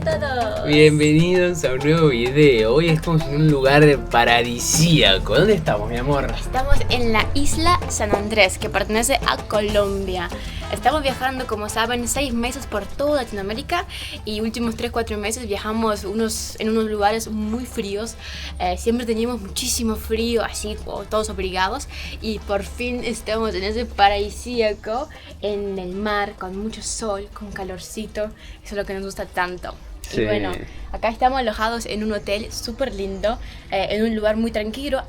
a todos. Bienvenidos a un nuevo video. Hoy estamos en un lugar paradisíaco. ¿Dónde estamos, mi amor? Estamos en la isla San Andrés, que pertenece a Colombia. Estamos viajando, como saben, 6 meses por toda Latinoamérica y últimos 3-4 meses viajamos en unos lugares muy fríos. Siempre teníamos muchísimo frío, así todos abrigados, y por fin estamos en ese paradisíaco, en el mar, con mucho sol, con calorcito. Eso es lo que nos gusta tanto. Sí. Y bueno, acá estamos alojados en un hotel súper lindo, en un lugar muy tranquilo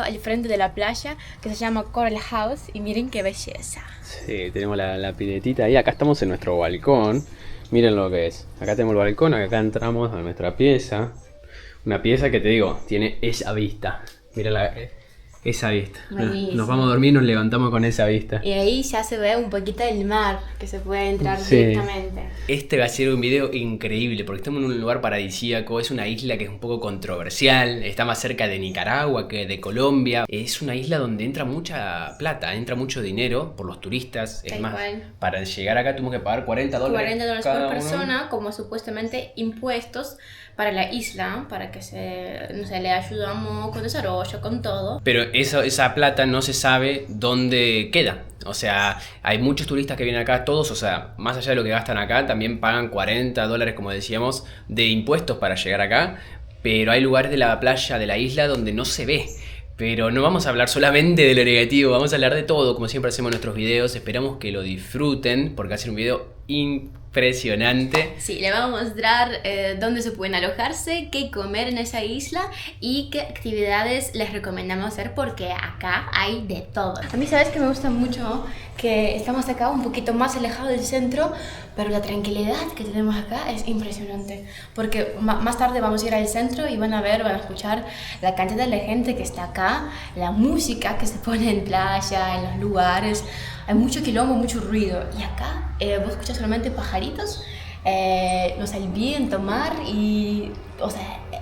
al frente de la playa, que se llama Coral House, y miren qué belleza. Sí, tenemos la piletita ahí. Acá estamos en nuestro balcón. Miren lo que es. Acá tenemos el balcón, acá entramos a nuestra pieza. Una pieza que te digo, tiene esa vista. Mira esa vista. Buenísimo. Nos vamos a dormir y nos levantamos con esa vista. Y ahí ya se ve un poquito del mar, que se puede entrar Sí. directamente. Este va a ser un video increíble porque estamos en un lugar paradisíaco. Es una isla que es un poco controversial. Está más cerca de Nicaragua que de Colombia. Es una isla donde entra mucha plata, entra mucho dinero por los turistas. Es Tal más, cual. para llegar acá tuvimos que pagar $40 $40 cada por uno. persona, como supuestamente impuestos para la isla, para que le ayudamos con desarrollo, con todo. Pero esa plata no se sabe dónde queda. O sea, hay muchos turistas que vienen acá, todos, o sea, más allá de lo que gastan acá, también pagan $40, como decíamos, de impuestos para llegar acá. Pero hay lugares de la playa, de la isla, donde no se ve. Pero no vamos a hablar solamente de lo negativo, vamos a hablar de todo, como siempre hacemos en nuestros videos. Esperamos que lo disfruten, porque va a ser un video impresionante. Sí, le vamos a mostrar dónde se pueden alojarse, qué comer en esa isla y qué actividades les recomendamos hacer, porque acá hay de todo. A mí, sabes que me gusta mucho que estamos acá un poquito más alejados del centro, pero la tranquilidad que tenemos acá es impresionante, porque más tarde vamos a ir al centro y van a escuchar la cantidad de gente que está acá, la música que se pone en playa, en los lugares. Hay mucho quilombo, mucho ruido, y acá vos escuchas solamente pajaritos, el viento, mar, y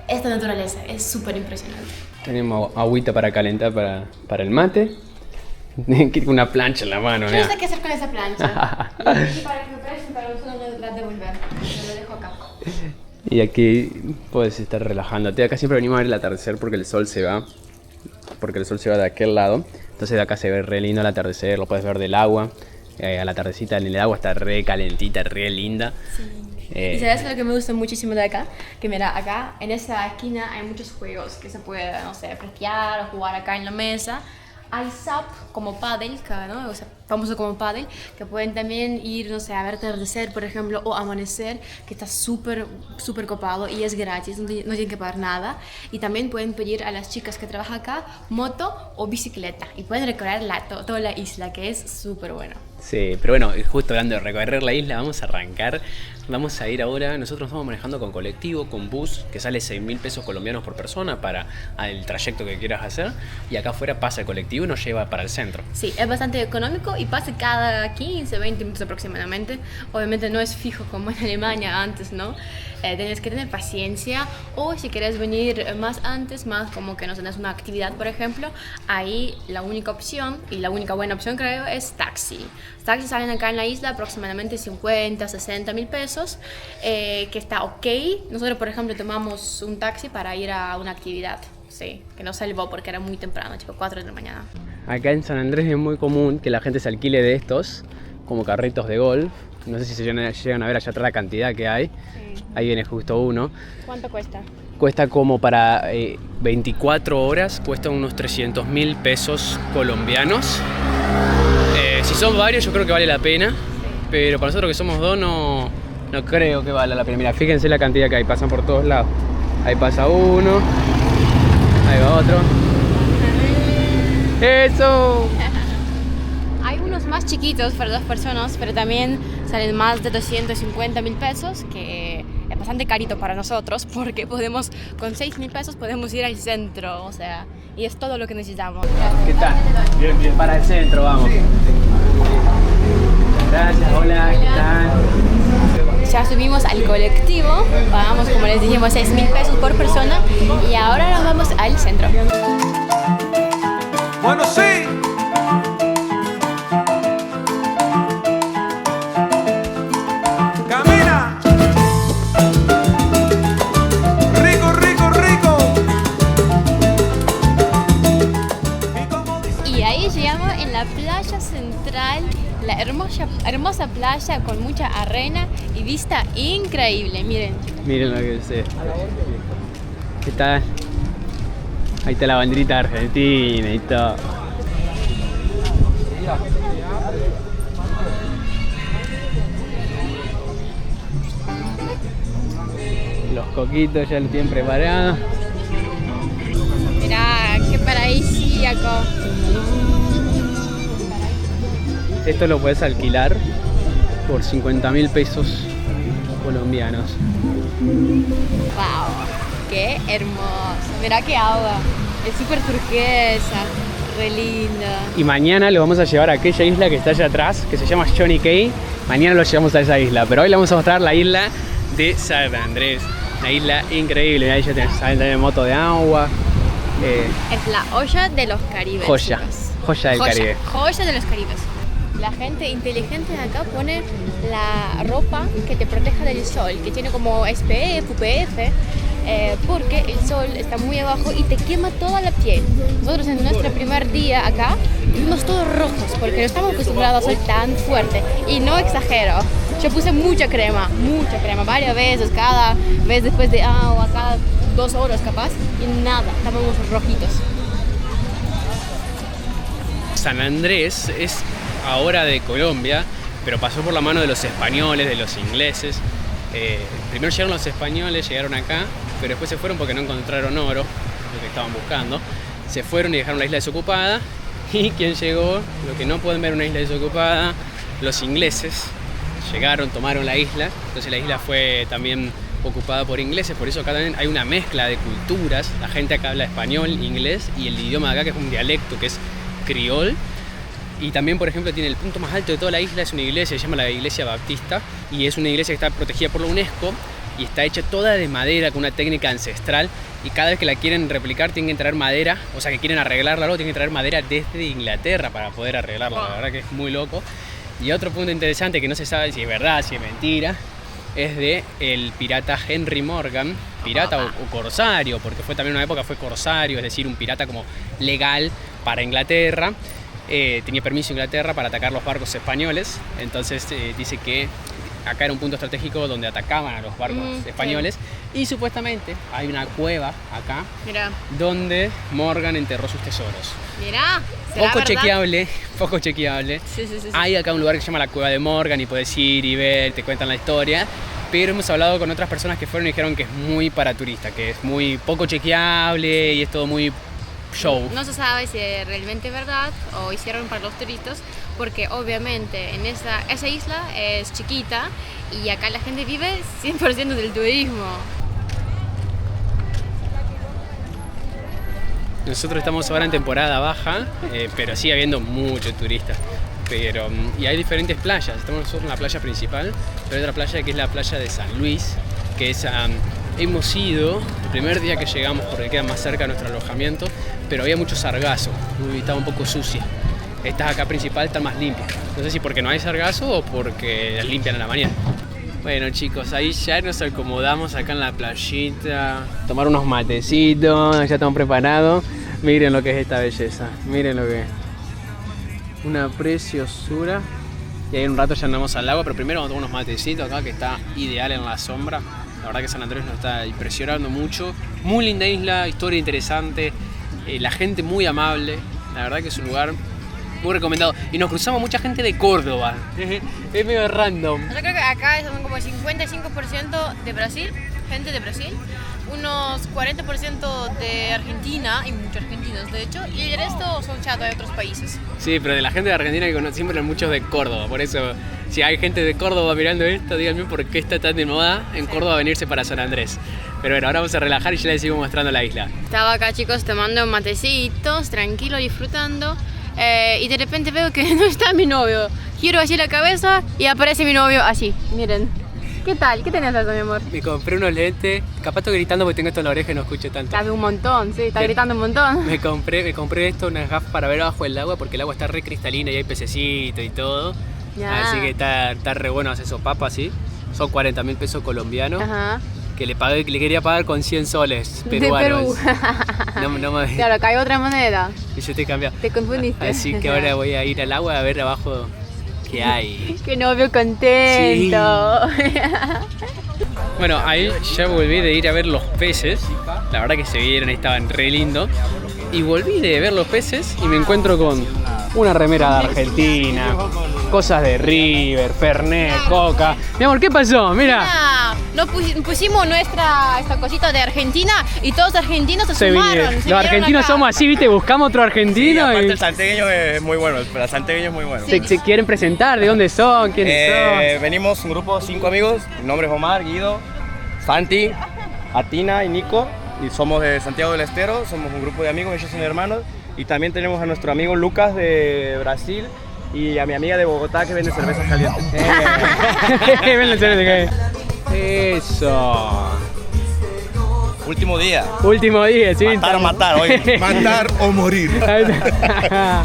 esta naturaleza es súper impresionante. Tenemos agüita para calentar para el mate. Una plancha en la mano, Yo no sé qué hacer con esa plancha. Y para que me presten, para nosotros la devolver. Yo lo dejo acá. Y aquí puedes estar relajándote. Acá siempre venimos a ver el atardecer porque el sol se va. Porque el sol se va de aquel lado. Entonces de acá se ve re lindo el atardecer. Lo puedes ver del agua. A la tardecita en el agua está re calentita, re linda. Sí. ¿Y sabes lo que me gusta muchísimo de acá? Que mira, acá en esa esquina hay muchos juegos que se puede, prestiar o jugar acá en la mesa. Hay SUP como pádel, ¿no? O sea, famoso como pádel, que pueden también ir, a ver atardecer, por ejemplo, o amanecer, que está súper copado y es gratis, no tienen que pagar nada. Y también pueden pedir a las chicas que trabajan acá moto o bicicleta y pueden recorrer toda la isla, que es súper bueno. Sí, pero bueno, justo hablando de recorrer la isla, vamos a arrancar. Vamos a ir ahora, nosotros estamos manejando con colectivo, con bus, que sale 6.000 pesos colombianos por persona para el trayecto que quieras hacer. Y acá afuera pasa el colectivo y nos lleva para el centro. Sí, es bastante económico y pasa cada 15-20 minutos aproximadamente. Obviamente no es fijo como en Alemania antes, ¿no? Tienes que tener paciencia, o si quieres venir más antes, más como que no tenés una actividad, por ejemplo, ahí la única opción, y la única buena opción creo, es taxi. Los taxis salen acá en la isla aproximadamente 50-60 mil pesos, que está ok. Nosotros, por ejemplo, tomamos un taxi para ir a una actividad, sí, que nos salvó porque era muy temprano, tipo 4 de la mañana. Acá en San Andrés es muy común que la gente se alquile de estos, como carritos de golf. No sé si se llegan a ver allá atrás la cantidad que hay. Sí. Ahí viene justo uno. ¿Cuánto cuesta? Cuesta como para 24 horas, cuesta unos 300.000 pesos colombianos. Si son varios yo creo que vale la pena, pero para nosotros que somos dos no creo que valga la pena. Mira, fíjense la cantidad que hay, pasan por todos lados. Ahí pasa uno, ahí va otro. ¡Eso! Hay unos más chiquitos para 2 personas, pero también salen más de 250 mil pesos, que es bastante carito para nosotros, porque con 6 mil pesos podemos ir al centro, y es todo lo que necesitamos. ¿Qué tal? Bien, bien. Para el centro, vamos. Sí. Gracias, hola, ¿qué tal? Ya subimos al colectivo, pagamos, como les dijimos, 6 mil pesos por persona, y ahora nos vamos al centro. Bueno, sí. Camina. hermosa playa con mucha arena y vista increíble, miren. Miren lo que es. ¿Qué tal? Ahí está la banderita argentina y todo. Los coquitos ya lo tienen preparado. Mirá, qué paradisíaco. Esto lo puedes alquilar por 50.000 pesos colombianos. Wow, qué hermoso. Mirá qué agua. Es súper turquesa, re linda. Y mañana lo vamos a llevar a aquella isla que está allá atrás, que se llama Johnny Cay. Mañana lo llevamos a esa isla, pero hoy le vamos a mostrar la isla de San Andrés. Una isla increíble, ahí ya salen también moto de agua. Es la olla de los Caribes. Joya, joya del Caribe. Joya de los Caribes. La gente inteligente de acá pone la ropa que te proteja del sol, que tiene como SPF, UPF, porque el sol está muy abajo y te quema toda la piel. Nosotros en nuestro primer día acá vivimos todos rojos porque no estamos acostumbrados al sol tan fuerte. Y no exagero, yo puse mucha crema, varias veces, cada vez después de agua, cada 2 horas capaz, y nada, estábamos rojitos. San Andrés es ahora de Colombia, pero pasó por la mano de los españoles, de los ingleses. Primero llegaron los españoles, llegaron acá, pero después se fueron porque no encontraron oro, lo que estaban buscando. Se fueron y dejaron la isla desocupada. ¿Y quién llegó? Lo que no pueden ver una isla desocupada, los ingleses. Llegaron, tomaron la isla, entonces la isla fue también ocupada por ingleses, por eso acá también hay una mezcla de culturas. La gente acá habla español, inglés y el idioma de acá que es un dialecto que es criol. Y también, por ejemplo, tiene el punto más alto de toda la isla, es una iglesia, se llama la Iglesia Baptista, y es una iglesia que está protegida por la UNESCO y está hecha toda de madera con una técnica ancestral, y cada vez que la quieren replicar tienen que traer madera, o sea que quieren arreglarla, luego tienen que traer madera desde Inglaterra para poder arreglarla. La verdad que es muy loco. Y otro punto interesante que no se sabe si es verdad, si es mentira, es de el pirata Henry Morgan, pirata o corsario, porque fue también una época fue corsario, es decir, un pirata como legal para Inglaterra. Tenía permiso Inglaterra para atacar los barcos españoles, entonces dice que acá era un punto estratégico donde atacaban a los barcos españoles, sí. Y supuestamente hay una cueva acá. Mirá. Donde Morgan enterró sus tesoros. Mirá, poco chequeable. Sí. Hay acá un lugar que se llama la Cueva de Morgan y puedes ir y ver, te cuentan la historia. Pero hemos hablado con otras personas que fueron y dijeron que es muy para turista, que es muy poco chequeable y es todo muy show. No se sabe si es realmente verdad o hicieron para los turistas, porque obviamente en esa isla es chiquita y acá la gente vive 100% del turismo. Nosotros estamos ahora en temporada baja, pero sigue habiendo muchos turistas. Y hay diferentes playas. Estamos nosotros en la playa principal, pero hay otra playa que es la playa de San Luis, que es... hemos ido el primer día que llegamos porque queda más cerca de nuestro alojamiento, pero había mucho sargazo y estaba un poco sucia. Estas acá principal están más limpias. No sé si porque no hay sargazo o porque las limpian a la mañana. Bueno chicos, ahí ya nos acomodamos acá en la playita. Tomar unos matecitos, ya estamos preparados. Miren lo que es esta belleza, miren lo que es. Una preciosura. Y ahí en un rato ya andamos al agua, pero primero vamos a tomar unos matecitos acá que está ideal en la sombra. La verdad que San Andrés nos está impresionando mucho. Muy linda isla, historia interesante, la gente muy amable. La verdad que es un lugar muy recomendado. Y nos cruzamos mucha gente de Córdoba. Es medio random. Yo creo que acá son como 55% de Brasil, gente de Brasil. Unos 40% de Argentina, y muchos argentinos de hecho, y el resto son chatos de otros países. Sí, pero de la gente de Argentina que conozco siempre muchos de Córdoba, por eso si hay gente de Córdoba mirando esto, díganme por qué está tan de moda en Córdoba venirse para San Andrés. Pero bueno, ahora vamos a relajar y ya les sigo mostrando la isla. Estaba acá chicos tomando matecitos, tranquilo, disfrutando, y de repente veo que no está mi novio. Giro así la cabeza y aparece mi novio así, miren. ¿Qué tal? ¿Qué tenés eso, mi amor? Me compré unos lentes, capaz estoy gritando porque tengo esto en la oreja y no escucho tanto. Cabe un montón, sí, está gritando un montón. Me compré esto, unas gafas para ver abajo del agua porque el agua está re cristalina y hay pececitos y todo. Ya. Así que está re bueno hacer esos papas así. Son 40.000 pesos colombianos. Ajá. Que le quería pagar con 100 soles peruanos. De Perú. No me... Claro, acá hay otra moneda. Y yo te he cambiado. Te confundiste. Así que ahora voy a ir al agua a ver abajo que hay. Qué novio contento. Sí. Bueno, ahí ya volví de ir a ver los peces. La verdad que se vieron, estaban re lindos. Y volví de ver los peces y me encuentro con una remera de Argentina, cosas de River, Fernet, Coca. Mi amor, ¿qué pasó? Mira. Nos pusimos esta cosita de Argentina y todos los argentinos se sumaron. Los argentinos somos así, ¿viste? Buscamos otro argentino. Sí, aparte el santiagueño es muy bueno, el santiagueño es muy bueno. ¿Se quieren presentar? ¿De dónde son? ¿Quiénes son? Venimos un grupo de 5 amigos, mi nombre es Omar, Guido, Santi, Atina y Nico. Y somos de Santiago del Estero, somos un grupo de amigos, ellos son hermanos. Y también tenemos a nuestro amigo Lucas de Brasil y a mi amiga de Bogotá que vende cervezas calientes. Vende cervezas calientes. Eso. Último día. Último día, sí. Matar hoy. Matar o morir.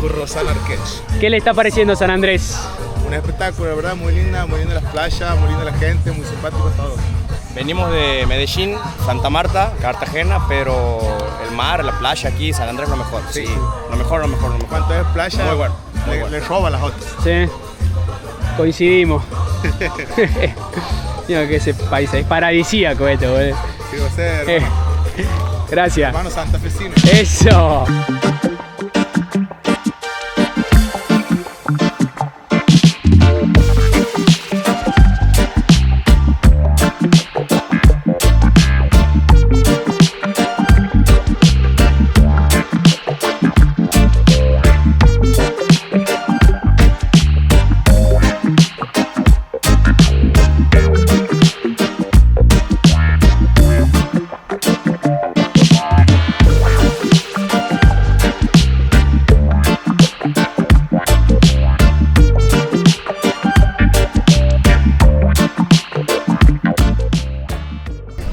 Con Rosana Arquech. ¿Qué le está pareciendo San Andrés? Un espectáculo, la verdad, muy linda las playas, muy linda la gente, muy simpático todo. Venimos de Medellín, Santa Marta, Cartagena, pero el mar, la playa aquí, San Andrés lo mejor. Sí. Lo mejor. ¿Cuánto es playa? Muy bueno. Le roba las otras. Sí. Coincidimos. Digo que ese país es paradisíaco esto, boludo. Sí, va a ser. Gracias. Hermano santafesino. Eso.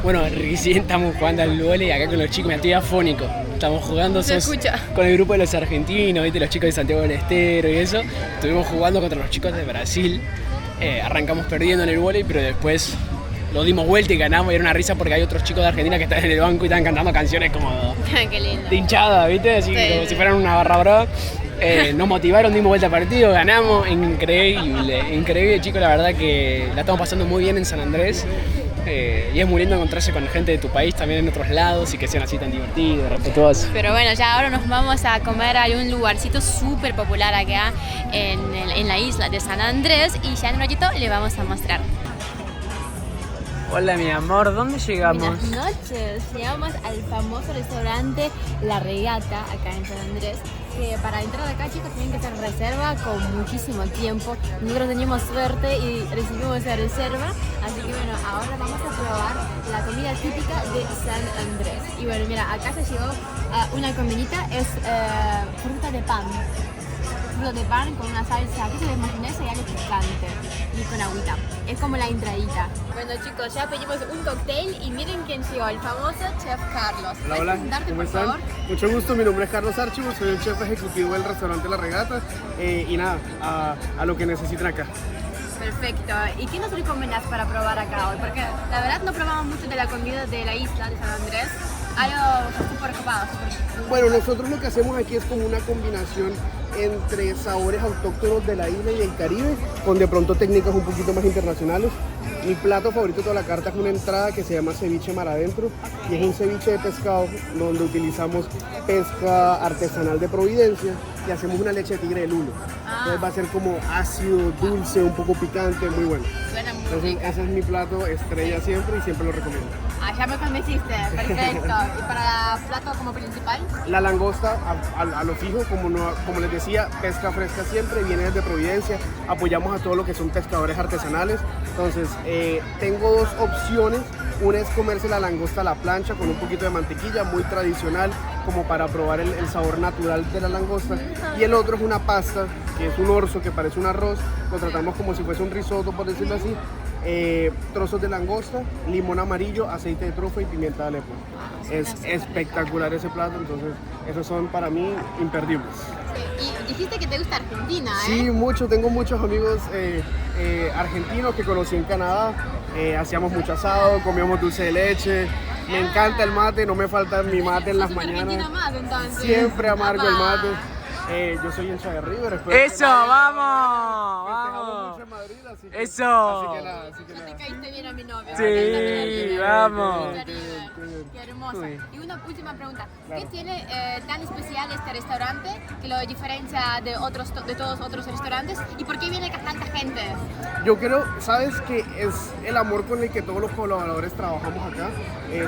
Bueno, recién estamos jugando al vóley acá con los chicos, me estoy afónico. Estamos jugando con el grupo de los argentinos, ¿viste? Los chicos de Santiago del Estero y eso. Estuvimos jugando contra los chicos de Brasil. Arrancamos perdiendo en el vóley, pero después lo dimos vuelta y ganamos. Y era una risa porque hay otros chicos de Argentina que están en el banco y están cantando canciones como Qué lindo. de hinchada, ¿viste? Así como si fueran una barra brava. Nos motivaron, dimos vuelta al partido, ganamos. Increíble, chicos. La verdad que la estamos pasando muy bien en San Andrés. Y es muy lindo encontrarse con gente de tu país también en otros lados y que sean así tan divertidos, respetuosos. Pero bueno, ya ahora nos vamos a comer a un lugarcito súper popular acá en la isla de San Andrés y ya en un ratito le vamos a mostrar. Hola mi amor, ¿dónde llegamos? Buenas noches, llegamos al famoso restaurante La Regata acá en San Andrés. Que para entrar acá, chicos, tienen que hacer reserva con muchísimo tiempo. Nosotros teníamos suerte y recibimos esa reserva. Así que bueno, ahora vamos a probar la comida típica de San Andrés. Y bueno, mira, acá se llegó una comidita, es fruta de pan. Fruta de pan con una salsa, queso de mayonesa y algo picante. Y con agüita. Es como la entradita. Bueno chicos, ya pedimos un cóctel y miren quién llegó, el famoso Chef Carlos. Hola, ¿cómo están? Favor? Mucho gusto, mi nombre es Carlos Archibald, soy el chef ejecutivo del restaurante La Regata y nada, a lo que necesiten acá. Perfecto. ¿Y qué nos recomendás para probar acá hoy? Porque la verdad no probamos mucho de la comida de la isla de San Andrés. Algo súper copado. Bueno, nosotros lo que hacemos aquí es como una combinación entre sabores autóctonos de la isla y el Caribe, con de pronto técnicas un poquito más internacionales. Mi plato favorito de toda la carta es una entrada que se llama ceviche mar adentro y es un ceviche de pescado donde utilizamos pesca artesanal de Providencia y hacemos una leche de tigre de lulo. Entonces va a ser como ácido, dulce, un poco picante, muy bueno. Suena muy Entonces rico. ese es mi plato estrella siempre y siempre lo recomiendo. Ya me convenciste, perfecto. ¿Y para plato como principal? La langosta a lo fijo, como les decía, pesca fresca siempre, viene desde Providencia, apoyamos a todo lo que son pescadores artesanales, entonces tengo dos opciones, una es comerse la langosta a la plancha con un poquito de mantequilla, muy tradicional, como para probar el sabor natural de la langosta, y el otro es una pasta, que es un orzo que parece un arroz, lo tratamos como si fuese un risotto, por decirlo así, trozos de langosta, limón amarillo, aceite de trufa y pimienta de Alepo. Es espectacular ese plato, entonces esos son para mí imperdibles. Sí. Y dijiste que te gusta Argentina, ¿eh? Sí, mucho, tengo muchos amigos argentinos que conocí en Canadá, hacíamos mucho asado, comíamos dulce de leche, me encanta el mate, no me falta mi mate en las Sos un mañanas. argentino más, entonces. Siempre amargo el mate. Yo soy hincha de River. espero ¡Eso, que nadie- vamos! Festejamos ¡Vamos! mucho en Madrid, así que- ¡Eso! Así que nada, así que nada. Caíste bien a mi novia. Sí, vamos. Qué hermosa. Uy. Y una última pregunta. Claro. ¿Qué tiene tan especial este restaurante que lo diferencia de todos otros restaurantes? ¿Y por qué viene acá tanta gente? Yo creo, sabes que es el amor con el que todos los colaboradores trabajamos acá.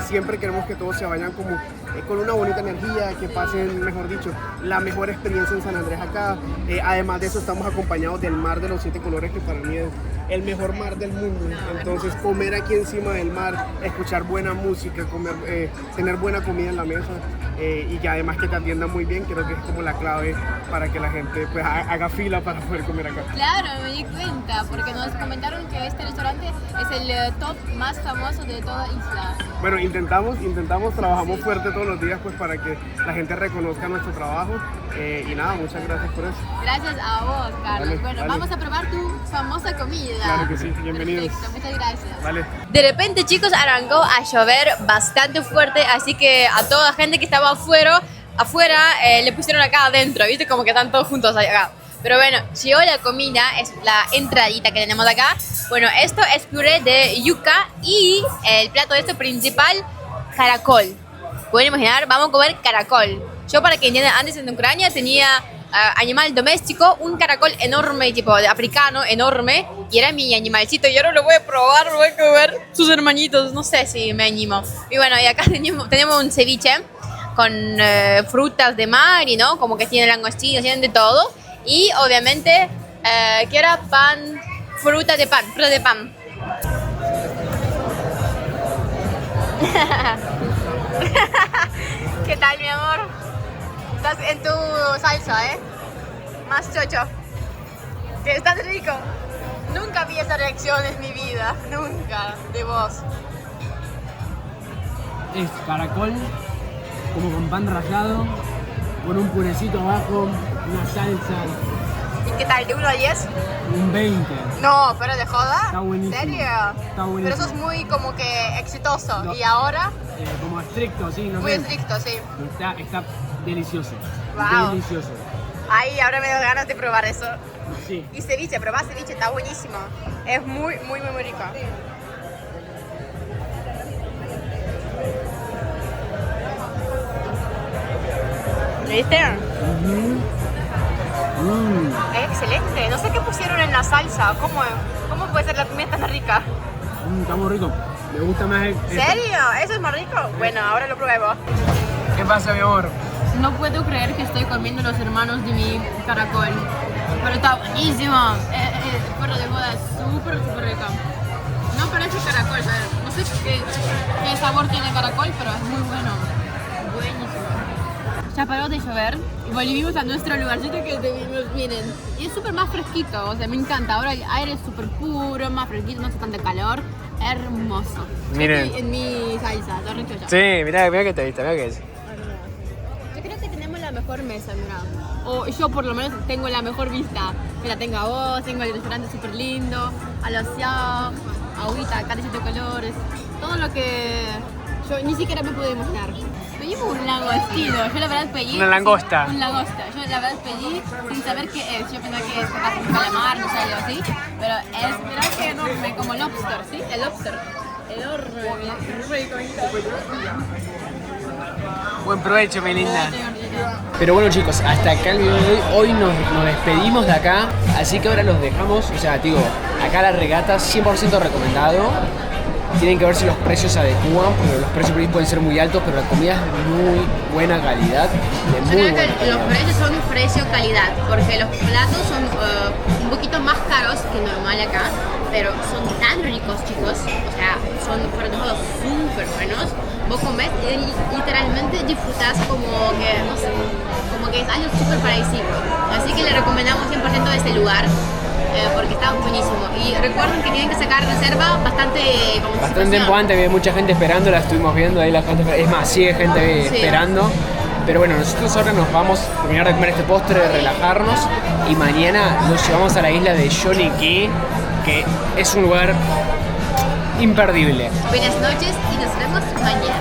Siempre queremos que todos se vayan como con una bonita energía, que pasen, mejor dicho, la mejor experiencia en San Andrés acá. Además de eso estamos acompañados del mar de los 7 colores, que para mí es el mejor mar del mundo. Entonces comer aquí encima del mar, escuchar buena música, tener buena comida en la mesa y que además que te atiendan muy bien, creo que es como la clave para que la gente pues haga fila para poder comer acá. Claro, me di cuenta, porque nos comentaron que este restaurante es el top más famoso de toda Isla. Bueno, intentamos, trabajamos fuerte todos los días pues para que la gente reconozca nuestro trabajo y nada, muchas gracias por eso. Gracias a vos, Carlos. Vale, bueno, vale. vamos a probar tu famosa comida. Claro que sí, bienvenidos. Perfecto, muchas gracias. Vale. De repente, chicos, arrancó a llover bastante fuerte, así que a toda la gente que estaba afuera le pusieron acá adentro, ¿viste? Como que están todos juntos acá. Pero bueno, llegó la comida, es la entradita que tenemos acá. Bueno, esto es puré de yuca y el plato de esto principal, caracol. Pueden imaginar, vamos a comer caracol. Yo, para que entiendan, antes en Ucrania tenía animal doméstico, un caracol enorme, tipo de africano, enorme, y era mi animalcito. Y ahora lo voy a probar, lo voy a comer sus hermanitos, no sé si me animo. Y bueno, y acá tenemos un ceviche con frutas de mar y no, como que tiene langostinos, tienen de todo. Y obviamente, que era pan, fruta de pan. ¿Qué tal, mi amor? Estás en tu salsa, ¿eh? Más chocho. Que estás rico. Nunca vi esa reacción en mi vida. Nunca. De vos. Es caracol, como con pan rallado, con un purecito abajo, una salsa, ¿Y qué tal? ¿De 1 a 10? un 20. No, pero de joda. Está buenísimo. ¿En serio? Está buenísimo. Pero sos muy como que exitoso. No. Y ahora, Como estricto, sí, no muy sé. estricto, sí. Está delicioso. Wow. Delicioso. Ay, ahora me da ganas de probar eso. Sí. Y ceviche, probá ceviche, está buenísimo. Es muy rico. ¿Viste? Es excelente. No sé qué pusieron en la salsa. ¿Cómo puede ser la comida tan rica? Está muy rico. Me gusta más el... ¿Serio? ¿Eso es más rico? Bueno, ahora lo pruebo. ¿Qué pasa, mi amor? No puedo creer que estoy comiendo los hermanos de mi caracol. Pero está buenísimo. El perro de boda es súper rico. No parece caracol, ¿sabes? No sé qué sabor tiene el caracol, pero es muy bueno. Buenísimo. Ya paró de llover y volvimos a nuestro lugarcito que tuvimos, miren. Y es súper más fresquito, o sea, me encanta. Ahora el aire es súper puro, más fresquito, no hace tanta calor. Hermoso. Miren. Estoy en mi salsa, está rico ya. Sí, mirá que te viste, mirá que es. Yo creo que tenemos la mejor mesa, mira. O yo por lo menos tengo la mejor vista. Mira, tengo a vos, tengo el restaurante súper lindo, al océano, agüita, acá de 7 colores. Todo lo que yo ni siquiera me pude imaginar. Pedimos un langostino, yo la verdad pedí... Una langosta. Un langosta, yo la verdad pedí sin saber qué es. Yo pensaba que es capaz un calamar, no sé, algo así. Pero es, mirá que enorme, como lobster, ¿sí? El lobster. Enorme, rico. Buen provecho, mi linda. Pero bueno, chicos, hasta acá el video de hoy. Hoy nos despedimos de acá, así que ahora los dejamos. O sea, digo, acá la regata 100% recomendado. Tienen que ver si los precios se adecúan, porque los precios por ahí pueden ser muy altos, pero la comida es de muy buena calidad. De Yo muy creo buena que los calidad. precios son precio-calidad, porque los platos son un poquito más caros que normal acá, pero son tan ricos, chicos. O sea, son fuera de todo súper buenos. Vos comés y literalmente disfrutás como que, no sé, como que es algo súper paradisíaco. Así que le recomendamos 100% de este lugar. Porque está buenísimo. Y recuerden que tienen que sacar reserva bastante Tiempo antes, había mucha gente esperando, la estuvimos viendo ahí, la gente, es más, sigue gente Sí. esperando. Pero bueno, nosotros ahora nos vamos a terminar de comer este postre, de relajarnos, y mañana nos llevamos a la isla de Johnny Cay, que es un lugar imperdible. Buenas noches y nos vemos mañana.